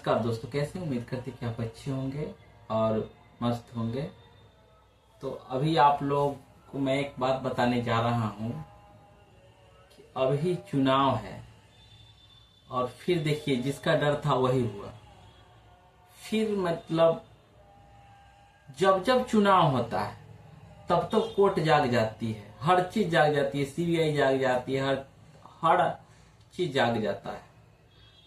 नमस्कार दोस्तों, कैसे हैं? उम्मीद करते कि आप अच्छे होंगे और मस्त होंगे। तो अभी आप लोग को मैं एक बात बताने जा रहा हूं कि अभी चुनाव है और फिर देखिए जिसका डर था वही हुआ। फिर मतलब जब जब चुनाव होता है तब तो कोर्ट जाग जाती है, हर चीज जाग जाती है, सीबीआई जाग जाती है, हर हर चीज जाग जाता है।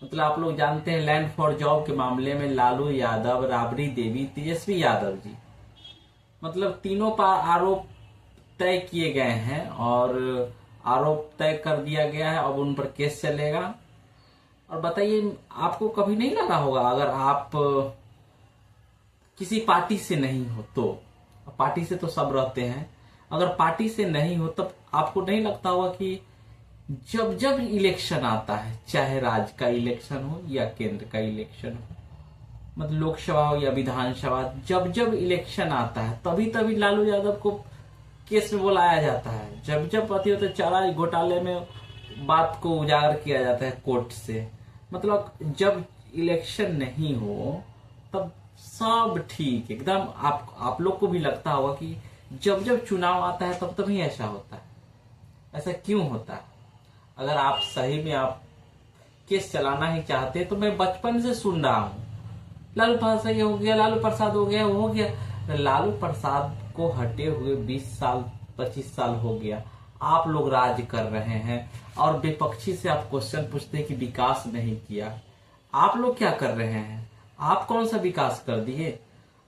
मतलब आप लोग जानते हैं लैंड फॉर जॉब के मामले में लालू यादव, राबड़ी देवी, तेजस्वी यादव जी, मतलब तीनों पर आरोप तय किए गए हैं और आरोप तय कर दिया गया है। अब उन पर केस चलेगा। और बताइए, आपको कभी नहीं लगा होगा, अगर आप किसी पार्टी से नहीं हो तो, पार्टी से तो सब रहते हैं, अगर पार्टी से नहीं हो तब आपको नहीं लगता होगा कि जब जब इलेक्शन आता है, चाहे राज्य का इलेक्शन हो या केंद्र का इलेक्शन हो, मतलब लोकसभा हो या विधानसभा, जब जब इलेक्शन आता है तभी तभी लालू यादव को केस में बुलाया जाता है। जब जब पति होता है, चारा घोटाले में बात को उजागर किया जाता है कोर्ट से। मतलब जब इलेक्शन नहीं हो तब सब ठीक एकदम। आप लोग को भी लगता होगा कि जब जब चुनाव आता है तब तभी ऐसा होता है। ऐसा क्यों होता है? अगर आप सही में आप केस चलाना ही चाहते तो मैं बचपन से सुन रहा हूं, लालू प्रसाद ये हो गया, लालू प्रसाद हो गया, वो हो गया। लालू प्रसाद को हटे हुए 20 साल 25 साल हो गया। आप लोग राज कर रहे हैं और विपक्षी से आप क्वेश्चन पूछते हैं कि विकास नहीं किया। आप लोग क्या कर रहे हैं? आप कौन सा विकास कर दिए?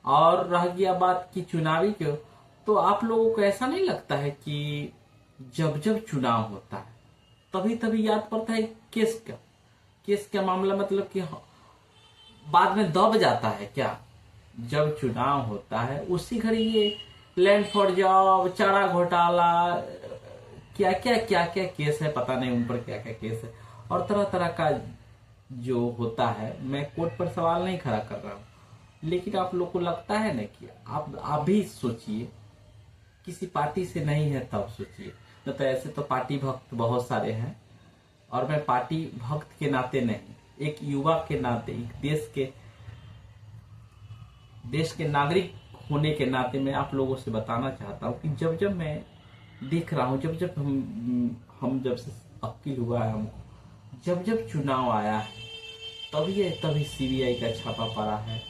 और रह गया बात की चुनावी क्यों, तो आप लोगों को ऐसा नहीं लगता है कि जब जब चुनाव होता है तभी तभी याद पड़ता है केस का मामला, मतलब कि बाद में दब जाता है क्या? जब चुनाव होता है उसी घड़ी ये लैंड फॉर जॉब, चारा घोटाला, क्या क्या केस है, पता नहीं उन पर क्या क्या केस है और तरह तरह का जो होता है। मैं कोर्ट पर सवाल नहीं खड़ा कर रहा हूं, लेकिन आप लोग को लगता है ना कि आप भी सोचिए, किसी पार्टी से नहीं है तब सोचिए। तो ऐसे तो पार्टी भक्त बहुत सारे हैं और मैं पार्टी भक्त के नाते नहीं, एक युवा के नाते, एक देश के नागरिक होने के नाते मैं आप लोगों से बताना चाहता हूँ कि जब जब मैं देख रहा हूँ, जब जब हम जब से अक्ल हुआ है हमको, जब जब चुनाव आया है तभी सीबीआई का छापा पड़ा है।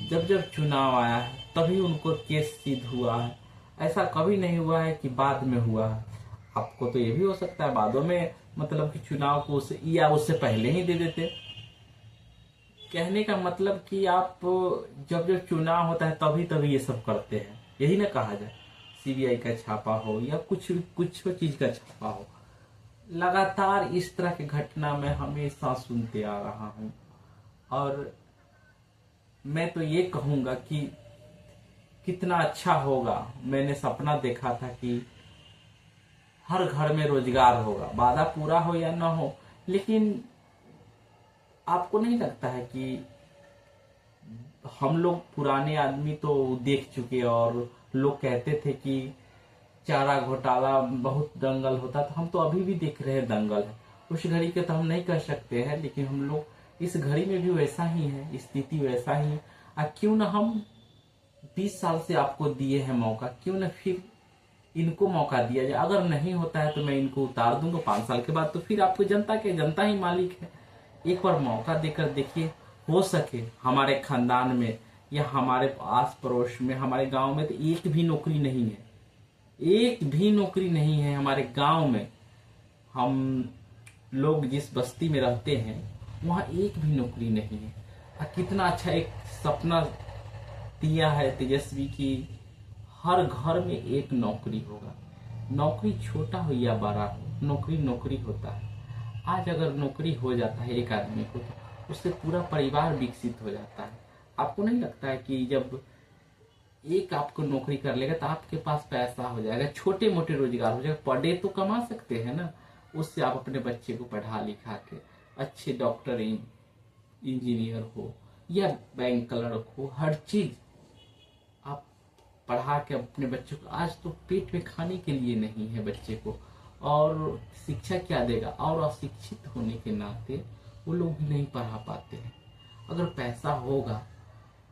जब जब चुनाव आया है तभी उनको केस सिद्ध हुआ है। ऐसा कभी नहीं हुआ है कि बाद में हुआ है। आपको तो ये भी हो सकता है बादों में, मतलब कि चुनाव को उससे पहले ही दे देते। कहने का मतलब कि आप जब जब चुनाव होता है तभी तभी ये सब करते हैं, यही ना कहा जाए। सीबीआई का छापा हो या कुछ चीज का छापा हो, लगातार इस तरह की घटना मैं हमेशा सुनते आ रहा हूं। और मैं तो ये कहूंगा कि कितना अच्छा होगा। मैंने सपना देखा था कि हर घर में रोजगार होगा, वादा पूरा हो या ना हो, लेकिन आपको नहीं लगता है कि हम लोग पुराने आदमी तो देख चुके और लोग कहते थे कि चारा घोटाला बहुत दंगल होता, तो हम तो अभी भी देख रहे हैं दंगल है। उस घड़ी के तो हम नहीं कह सकते हैं, लेकिन हम लोग इस घड़ी में भी वैसा ही है, स्थिति वैसा ही है। क्यों ना हम 20 साल से आपको दिए हैं मौका, क्यों ना फिर इनको मौका दिया जाए। अगर नहीं होता है तो मैं इनको उतार दूंगा 5 साल के बाद, तो फिर आपको जनता ही मालिक है। एक बार मौका देकर देखिए, हो सके हमारे खानदान में या हमारे आस पड़ोस में, हमारे गांव में तो एक भी नौकरी नहीं है, एक भी नौकरी नहीं है हमारे गांव में। हम लोग जिस बस्ती में रहते हैं वहां एक भी नौकरी नहीं है। और कितना अच्छा एक सपना दिया है तेजस्वी की हर घर में एक नौकरी होगा। नौकरी छोटा हो या बड़ा हो, नौकरी होता है। आज अगर नौकरी हो जाता है एक आदमी को तो उससे पूरा परिवार विकसित हो जाता है। आपको नहीं लगता है कि जब एक आपको नौकरी कर लेगा तो आपके पास पैसा हो जाएगा, छोटे मोटे रोजगार हो जाएगा, पर डे तो कमा सकते हैं ना। उससे आप अपने बच्चे को पढ़ा लिखा के अच्छे डॉक्टर, इंजीनियर हो या बैंक क्लर्क हो, हर चीज आप पढ़ा के अपने बच्चों को, आज तो पेट में खाने के लिए नहीं है बच्चे को, और शिक्षा क्या देगा। और अशिक्षित होने के नाते वो लोग भी नहीं पढ़ा पाते हैं। अगर पैसा होगा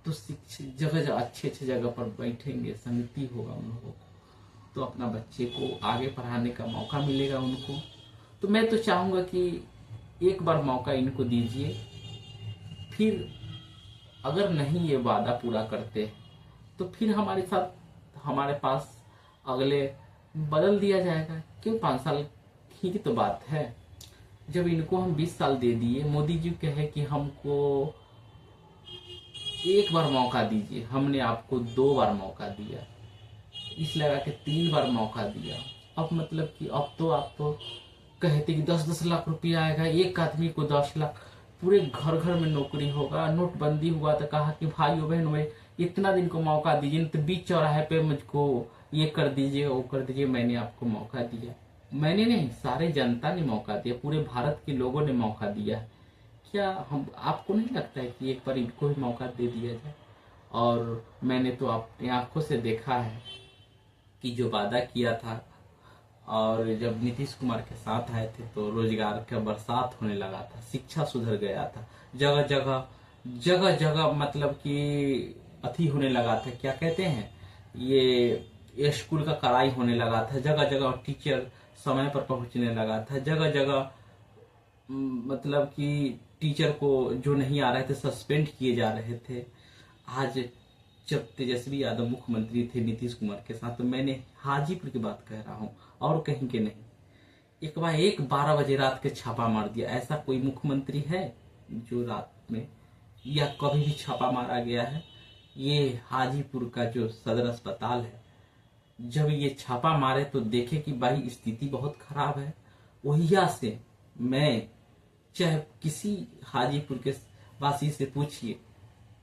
तो शिक्षित जगह जगह अच्छे अच्छे जगह पर बैठेंगे, समिति होगा उन लोगों को, तो अपना बच्चे को आगे पढ़ाने का मौका मिलेगा उनको। तो मैं तो चाहूँगा कि एक बार मौका इनको दीजिए, फिर अगर नहीं ये वादा पूरा करते तो फिर हमारे साथ हमारे पास अगले बदल दिया जाएगा। क्यों 5 साल ही की तो बात है। जब इनको हम 20 साल दे दिए, मोदी जी कहे कि हमको एक बार मौका दीजिए, हमने आपको 2 बार मौका दिया, इस लगा के 3 बार मौका दिया। अब मतलब कि अब तो आप तो कहते कि 10-10 लाख रुपया आएगा, एक आदमी को 10 लाख, पूरे घर घर में नौकरी होगा। नोटबंदी हुआ तो कहा कि भाइयों बहनों में इतना दिन को मौका दीजिए, तो बीच चौराहे पे मुझको ये कर दीजिए वो कर दीजिए। मैंने आपको मौका दिया, मैंने नहीं, सारे जनता ने मौका दिया, पूरे भारत के लोगों ने मौका दिया। क्या हम आपको नहीं लगता है कि एक बार इनको भी मौका दे दिया जाए? और मैंने तो अपनी आंखों से देखा है कि जो वादा किया था, और जब नीतीश कुमार के साथ आए थे तो रोजगार का बरसात होने लगा था, शिक्षा सुधर गया था, जगह जगह मतलब कि अथी होने लगा था, क्या कहते हैं ये स्कूल का कड़ाई होने लगा था, जगह जगह टीचर समय पर पहुंचने लगा था, जगह जगह मतलब कि टीचर को जो नहीं आ रहे थे सस्पेंड किए जा रहे थे। आज जब तेजस्वी यादव मुख्यमंत्री थे नीतीश कुमार के साथ, तो मैंने हाजीपुर की बात कह रहा हूँ और कहीं के नहीं, एक बार 12 बजे रात के छापा मार दिया। ऐसा कोई मुख्यमंत्री है जो रात में या कभी भी छापा मारा गया है? ये हाजीपुर का जो सदर अस्पताल है, जब ये छापा मारे तो देखे कि भाई स्थिति बहुत खराब है। वहिया से मैं चाहे किसी हाजीपुर के वासी से पूछिए,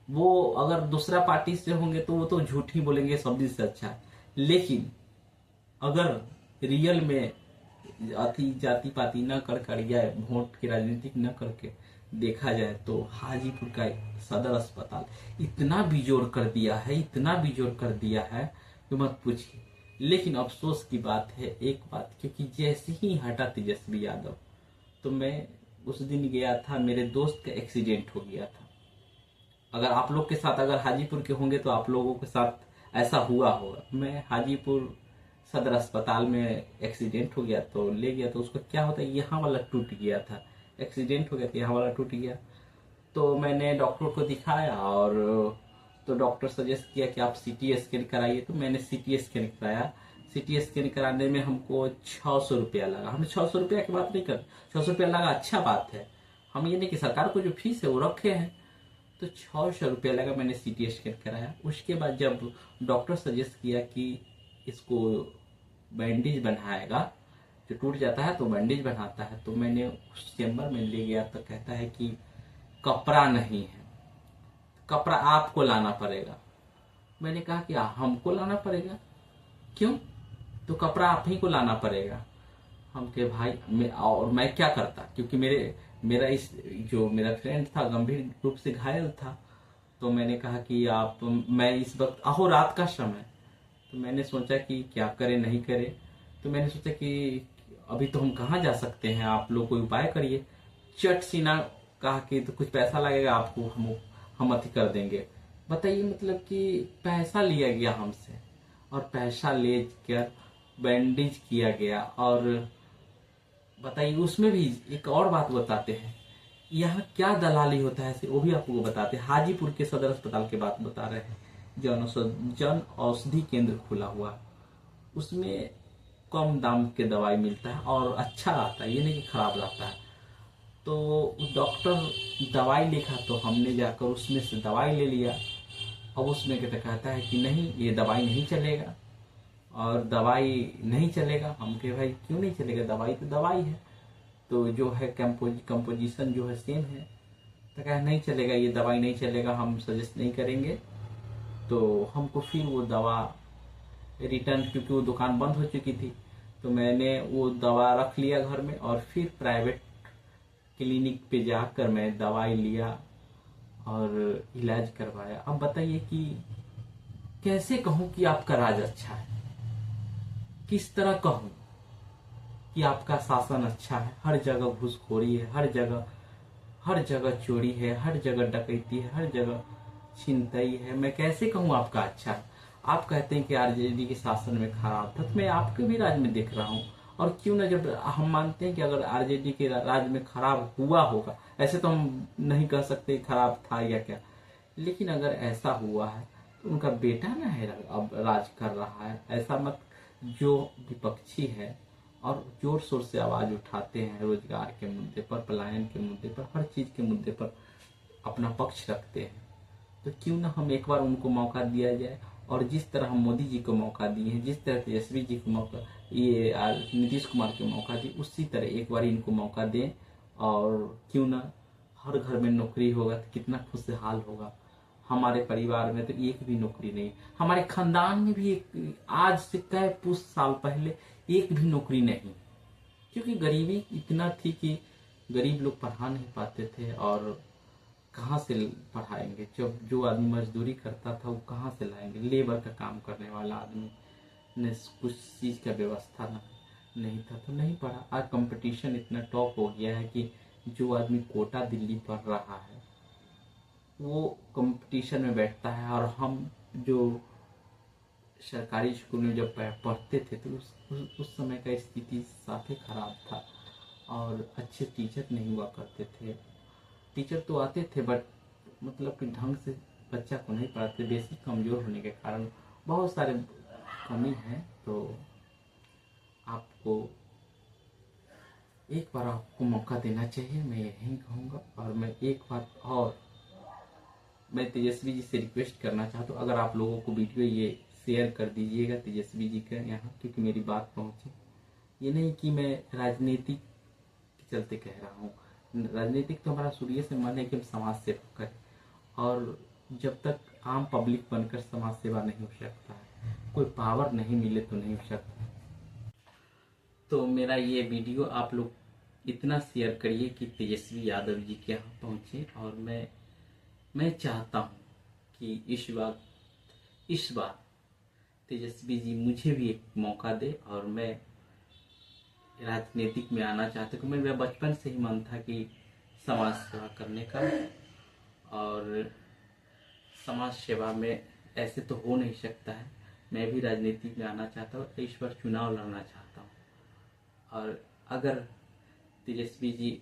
वो अगर दूसरा पार्टी से होंगे तो वो तो झूठ ही बोलेंगे, सब्जी से अच्छा है। लेकिन अगर रियल में अति जाति पाति न कर या वोट की राजनीति न करके देखा जाए तो हाजीपुर का सदर अस्पताल इतना बिजोड़ कर दिया है, इतना बिजोड़ कर दिया है कि मत पूछिए। लेकिन अफसोस की बात है एक बात, क्योंकि जैसे ही हटा तेजस्वी यादव, तो मैं उस दिन गया था, मेरे दोस्त का एक्सीडेंट हो गया था। अगर आप लोग के साथ अगर हाजीपुर के होंगे तो आप लोगों के साथ ऐसा हुआ होगा। मैं हाजीपुर सदर अस्पताल में एक्सीडेंट हो गया तो ले गया, तो उसको क्या होता है, यहाँ वाला टूट गया था, एक्सीडेंट हो गया था, यहाँ वाला टूट गया। तो मैंने डॉक्टर को दिखाया और तो डॉक्टर सजेस्ट किया कि आप सीटी स्कैन कराइए। तो मैंने सीटी स्कैन कराया। सीटी स्कैन कराने में हमको 600 रुपया लगा। हमने 600 रुपया की बात नहीं कर, 600 रुपया लगा, अच्छा बात है। हम ये नहीं कि सरकार को जो फीस है वो रखे हैं, तो 600 रुपया लगा। मैंने सीटी स्कैन कराया। उसके बाद जब डॉक्टर सजेस्ट किया कि इसको बैंडेज बनाएगा, जो टूट जाता है तो बैंडेज बनाता है, तो मैंने उस चेम्बर में ले गया तो कहता है कि कपड़ा नहीं है, कपड़ा आपको लाना पड़ेगा। मैंने कहा कि हमको लाना पड़ेगा, क्यों? तो कपड़ा आप ही को लाना पड़ेगा। हम के भाई और मैं क्या करता, क्योंकि मेरा फ्रेंड था गंभीर रूप से घायल था। तो मैंने कहा कि मैं इस वक्त रात का समय, तो मैंने सोचा कि क्या करे नहीं करे। तो मैंने सोचा कि अभी तो हम कहाँ जा सकते हैं, आप लोग कोई उपाय करिए। चट सीना कहा कि तो कुछ पैसा लगेगा आपको, हम अति कर देंगे। बताइए, मतलब कि पैसा लिया गया हमसे और पैसा लेकर बैंडेज किया गया। और बताइए, उसमें भी एक और बात बताते हैं, यहाँ क्या दलाली होता है वो भी आपको बताते हैं। हाजीपुर के सदर अस्पताल की बात बता रहे हैं, जन औषधि केंद्र खुला हुआ, उसमें कम दाम के दवाई मिलता है और अच्छा आता है, ये नहीं कि खराब रहता है। तो डॉक्टर दवाई लिखा तो हमने जाकर उसमें से दवाई ले लिया। अब उसमें कहता है कि नहीं, ये दवाई नहीं चलेगा, और दवाई नहीं चलेगा। हम कहे भाई क्यों नहीं चलेगा, दवाई तो दवाई है, तो जो है कंपोजिशन जो है सेम है। तो कहा नहीं चलेगा, ये दवाई नहीं चलेगा, हम सजेस्ट नहीं करेंगे। तो हमको फिर वो दवा रिटर्न, क्योंकि वो दुकान बंद हो चुकी थी, तो मैंने वो दवा रख लिया घर में और फिर प्राइवेट क्लिनिक पे जाकर मैं दवाई लिया और इलाज करवाया। अब बताइए कि कैसे कहूं कि आपका राज अच्छा है, किस तरह कहूं कि आपका शासन अच्छा है। हर जगह घूसखोरी है, हर जगह हर जगह चोरी है, हर जगह डकैती है, हर जगह छिनतई है। मैं कैसे कहूँ आपका अच्छा? आप कहते हैं कि आरजेडी के शासन में खराब था, तो मैं आपके भी राज में देख रहा हूँ। और क्यों ना, जब हम मानते हैं कि अगर आरजेडी के राज में खराब हुआ होगा, ऐसे तो हम नहीं कह सकते खराब था या क्या, लेकिन अगर ऐसा हुआ है तो उनका बेटा ना है अब राज कर रहा है। ऐसा मत, जो विपक्षी है और जोर शोर से आवाज उठाते हैं रोजगार के मुद्दे पर, पलायन के मुद्दे पर, हर चीज के मुद्दे पर अपना पक्ष रखते हैं, तो क्यों ना हम एक बार उनको मौका दिया जाए। और जिस तरह हम मोदी जी को मौका दिए हैं, जिस तरह तेजस्वी जी को मौका, ये नीतीश कुमार को मौका दिए, उसी तरह एक बार इनको मौका दें। और क्यों ना, हर घर में नौकरी होगा तो कितना खुशहाल होगा। हमारे परिवार में तो एक भी नौकरी नहीं, हमारे खानदान में भी आज से कई कुछ साल पहले एक भी नौकरी नहीं, क्योंकि गरीबी इतना थी कि गरीब लोग पढ़ा नहीं पाते थे, और कहाँ से पढ़ाएंगे? जब जो आदमी मजदूरी करता था वो कहाँ से लाएंगे? लेबर का काम करने वाला आदमी ने कुछ चीज का व्यवस्था नहीं था तो नहीं पढ़ा। आज कंपटीशन इतना टॉप हो गया है कि जो आदमी कोटा दिल्ली पढ़ रहा है वो कंपटीशन में बैठता है, और हम जो सरकारी स्कूल में जब पढ़ते थे तो उस समय का स्थिति काफी खराब था, और अच्छे टीचर नहीं हुआ करते थे। टीचर तो आते थे बट मतलब कि ढंग से बच्चा को नहीं पढ़ाते, बेसिक कमजोर होने के कारण बहुत सारे कमी है। तो आपको एक बार आपको मौका देना चाहिए, मैं यही कहूँगा। और मैं एक बार और मैं तेजस्वी जी से रिक्वेस्ट करना चाहता हूँ, अगर आप लोगों को वीडियो ये शेयर कर दीजिएगा तेजस्वी जी का यहाँ, क्योंकि मेरी बात पहुँचे। ये नहीं कि मैं राजनीतिक के चलते कह रहा हूँ, राजनीतिक तो हमारा शुरू से मन है कि हम समाज सेवा करें, और जब तक आम पब्लिक बनकर समाज सेवा नहीं हो सकता है, कोई पावर नहीं मिले तो नहीं हो सकता। तो मेरा ये वीडियो आप लोग इतना शेयर करिए कि तेजस्वी यादव जी के यहाँ पहुँचे। और मैं चाहता हूँ कि इस बार तेजस्वी जी मुझे भी एक मौका दे, और मैं राजनीतिक में आना चाहता हूँ। मेरा बचपन से ही मन था कि समाज सेवा करने का, और समाज सेवा में ऐसे तो हो नहीं सकता है, मैं भी राजनीति में आना चाहता हूँ, इस बार चुनाव लड़ना चाहता हूँ। और अगर तेजस्वी जी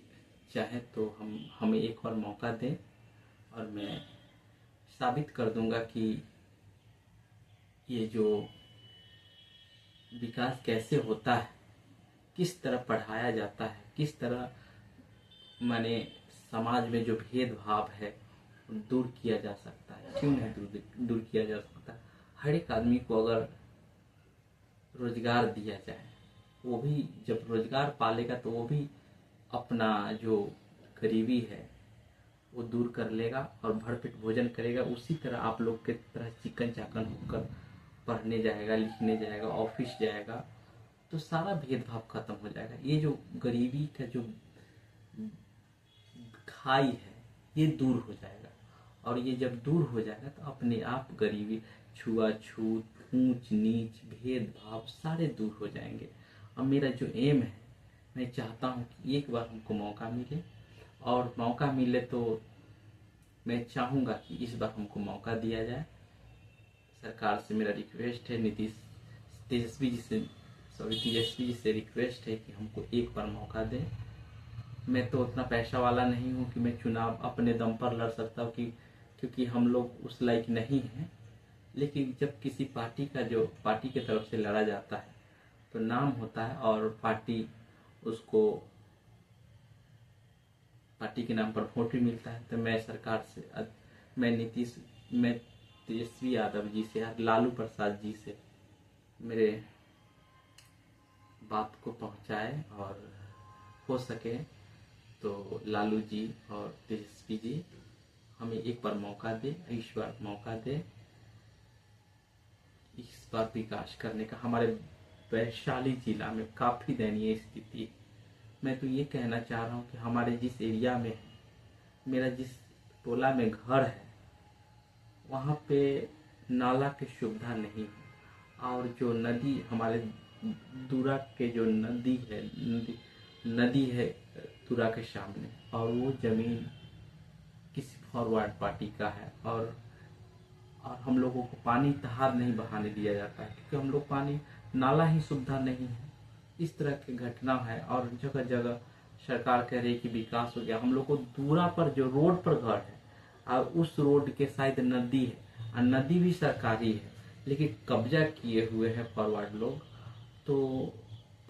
चाहे तो हमें एक बार मौका दें, और मैं साबित कर दूंगा कि ये जो विकास कैसे होता है, किस तरह पढ़ाया जाता है, किस तरह माने समाज में जो भेदभाव है दूर किया जा सकता है, क्यों नहीं दूर किया जा सकता। हर एक आदमी को अगर रोजगार दिया जाए, वो भी जब रोजगार पालेगा तो वो भी अपना जो गरीबी है वो दूर कर लेगा और भरपेट भोजन करेगा। उसी तरह आप लोग के तरह चिकन चाकन होकर पढ़ने जाएगा, लिखने जाएगा, ऑफिस जाएगा, तो सारा भेदभाव खत्म हो जाएगा। ये जो गरीबी का जो खाई है ये दूर हो जाएगा, और ये जब दूर हो जाएगा तो अपने आप गरीबी, छुआछूत, ऊंच नीच, भेदभाव सारे दूर हो जाएंगे। और मेरा जो एम है, मैं चाहता हूँ कि एक बार हमको मौका मिले, और मौका मिले तो मैं चाहूँगा कि इस बार हमको मौका दिया जाए। सरकार से मेरा रिक्वेस्ट है, तेजस्वी जी से रिक्वेस्ट है कि हमको एक बार मौका दें। मैं तो उतना पैसा वाला नहीं हूँ कि मैं चुनाव अपने दम पर लड़ सकता हूँ, क्योंकि हम लोग उस लायक नहीं हैं। लेकिन जब किसी पार्टी की तरफ से लड़ा जाता है तो नाम होता है, और पार्टी के नाम पर वोट भी मिलता है। तो मैं सरकार से, मैं तेजस्वी यादव जी से, लालू प्रसाद जी से मेरे बात को पहुंचाए, और हो सके तो लालू जी और तेजस्वी जी हमें एक बार मौका दे, इस बार मौका दे, इस बार विकास करने का। हमारे वैशाली जिला में काफी दयनीय स्थिति है। मैं तो ये कहना चाह रहा हूँ कि हमारे जिस एरिया में मेरा जिस टोला में घर है वहाँ पे नाला की सुविधा नहीं है, और जो नदी हमारे दूरा के जो नदी है तुरा के सामने, और वो जमीन किसी फॉरवर्ड पार्टी का है, और हम लोगों को पानी धार नहीं बहाने दिया जाता है, क्योंकि हम लोग पानी नाला ही सुविधा नहीं है। इस तरह की घटना है, और जगह जगह सरकार कह रही है कि विकास हो गया। हम लोग को दूरा पर जो रोड पर घर है, और उस रोड के साइड नदी है, और नदी भी सरकारी है, लेकिन कब्जा किए हुए हैं फॉरवर्ड लोग, तो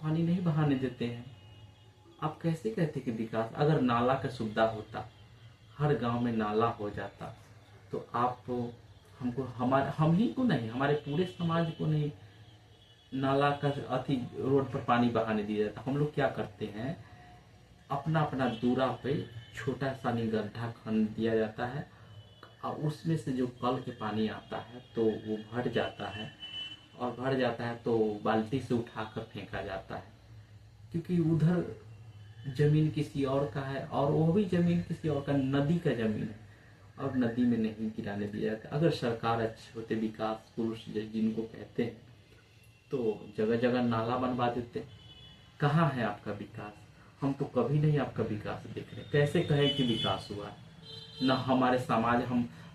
पानी नहीं बहाने देते हैं। आप कैसे कहते कि विकास? अगर नाला का सुविधा होता, हर गांव में नाला हो जाता, तो आप हमको, हमारे हम ही को नहीं, हमारे पूरे समाज को नहीं नाला का अति रोड पर पानी बहाने दिया जाता। हम लोग क्या करते हैं, अपना अपना दूरा पे छोटा सा गड्ढा खन दिया जाता है, और उसमें से जो कल के पानी आता है तो वो भर जाता है, और भर जाता है तो बाल्टी से उठाकर फेंका जाता है, क्योंकि उधर जमीन किसी और का है, और वो भी जमीन किसी और का, नदी का जमीन है, और नदी में नहीं गिराने दिया जाता। अगर सरकार अच्छे होते, विकास पुरुष जिनको कहते हैं, तो जगह जगह नाला बनवा देते। कहाँ है आपका विकास? हम तो कभी नहीं आपका विकास देख रहे। कैसे कहें कि विकास हुआ? न हमारे समाज,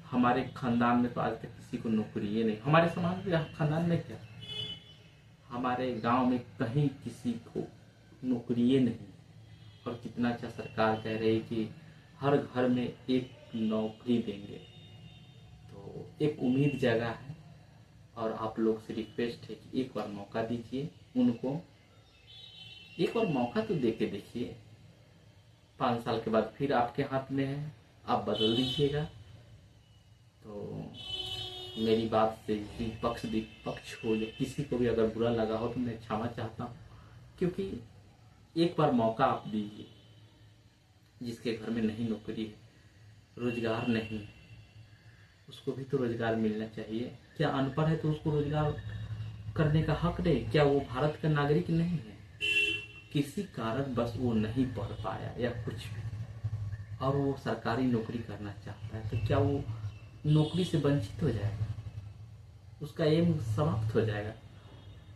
हमारे खानदान में तो आज तक किसी को नौकरी नहीं, हमारे समाज में, खानदान में क्या, हमारे गांव में कहीं किसी को नौकरी नहीं। और कितना अच्छा सरकार कह रही है कि हर घर में एक नौकरी देंगे, तो एक उम्मीद जगह है। और आप लोग से रिक्वेस्ट है कि एक बार मौका दीजिए उनको, एक बार मौका तो दे के देखिए। 5 साल के बाद फिर आपके हाथ में है, आप बदल दीजिएगा। तो मेरी बात से विपक्ष हो, या किसी को भी अगर बुरा लगा हो तो मैं क्षमा चाहता हूँ, क्योंकि एक बार मौका आप दीजिए। जिसके घर में नहीं नौकरी है, रोजगार नहीं, उसको भी तो रोजगार मिलना चाहिए। क्या अनपढ़ है तो उसको रोजगार करने का हक नहीं? क्या वो भारत का नागरिक नहीं है? किसी कारण बस वो नहीं पढ़ पाया या कुछ भी, और वो सरकारी नौकरी करना चाहता है, तो क्या वो नौकरी से वंचित हो जाएगा? उसका एम समाप्त हो जाएगा?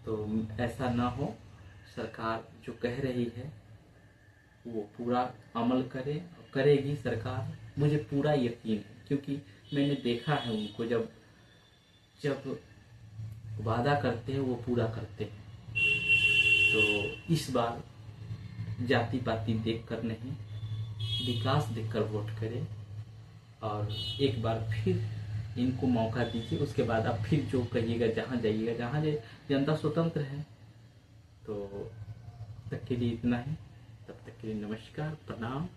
तो ऐसा ना हो। सरकार जो कह रही है वो पूरा अमल करे, करेगी सरकार, मुझे पूरा यकीन है, क्योंकि मैंने देखा है उनको, जब जब वादा करते हैं वो पूरा करते हैं। तो इस बार जाति पाति देखकर नहीं, विकास देखकर वोट करें, और एक बार फिर इनको मौका दीजिए। उसके बाद आप फिर जो कहिएगा, जहाँ जाइएगा, जहाँ जनता स्वतंत्र है। तो तब तक के लिए इतना ही, तब तक के लिए नमस्कार, प्रणाम।